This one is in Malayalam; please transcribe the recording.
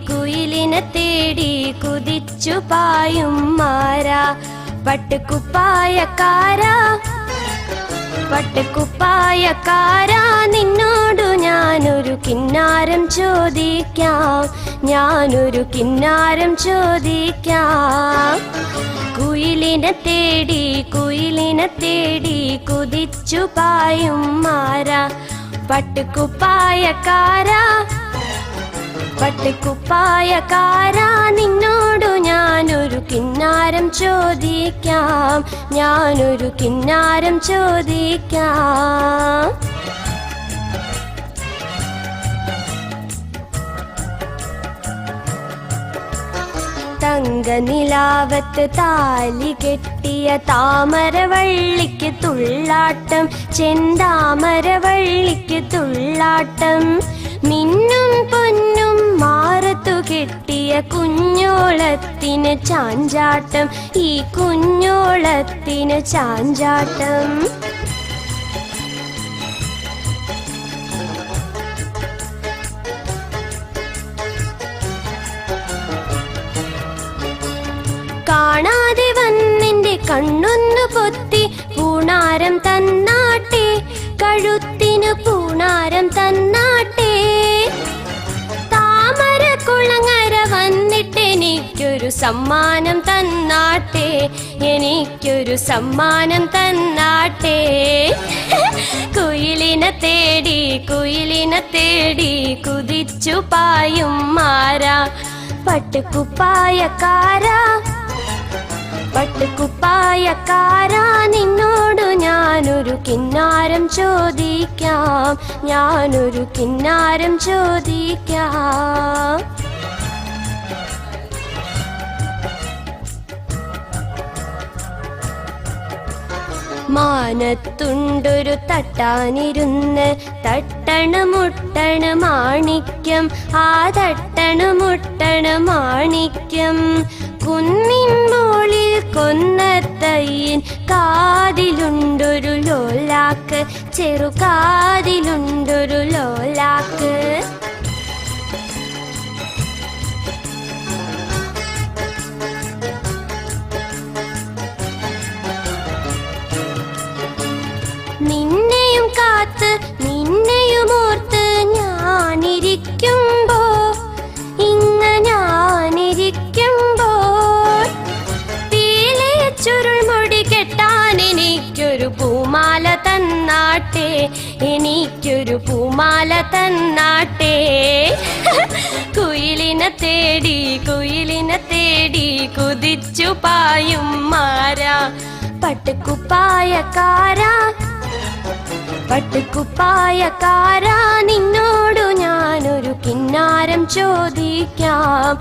കുയിലിനെ തേടി കുതിച്ചു പായും മാരാ. പട്ടുകുപ്പായക്കാരാ നിന്നോടു ഞാനൊരു കിന്നാരം ചോദിക്കാം, കുയിലിനെ തേടി കുതിച്ചു പായും മാരാ. പട്ടുകുപ്പായക്കാരാ നിന്നോടു ഞാനൊരു കിന്നാരം ചോദിക്കാം, തങ്കനിലാവത്ത് താലി കെട്ടിയ താമരവള്ളിക്ക് തുള്ളാട്ടം, ചെന്താമരവള്ളിക്ക് തുള്ളാട്ടം. മിന്നും പൊന്നും മാറത്തു കെട്ടിയ കുഞ്ഞോളത്തിന് ചാഞ്ചാട്ടം, ഈ കുഞ്ഞോളത്തിന് ചാഞ്ചാട്ടം. കാണാതെ വന്നെന്റെ കണ്ണൊന്നു പൊത്തി പൂണാരം തന്നാട്ടെ, കഴുത്തിനു പൂണാരം തന്നാട്ടെ. താമര കുളങ്ങര വന്നിട്ട് എനിക്കൊരു സമ്മാനം തന്നാട്ടെ, കുയിലിനെ തേടി കുതിച്ചു പായും മാരാ. പട്ടുകുപ്പായക്കാരാ നിന്നോടു ഞാനൊരു കിന്നാരം ചോദിക്കാം, മാനത്തുണ്ടൊരു തട്ടാനിരുന്ന് തട്ടണമുട്ടണ് മാണിക്യം, ആ തട്ടണമുട്ടണ് മാണിക്യം. കുന്നിൻ മോളിൽ കൊന്നത്തയ്യൻ കാതിലുണ്ടൊരു ലോലാക്ക്, ചെറുകാതിലുണ്ടൊരു ലോലാക്ക്. നിന്നെയും കാത്ത് നിന്നെയുമോർത്ത് ഞാനിരിക്കുമ്പോൾ പീലെ ചുരുൾമുടി കെട്ടാൻ എനിക്കൊരു പൂമാല തന്നാട്ടെ, കുയിലിനെ തേടി കുതിച്ചു പായും മാരാ. പട്ടുകുപ്പായക്കാരാ നിന്നോടു ഞാനൊരു കിന്നാരം ചോദിക്കാം,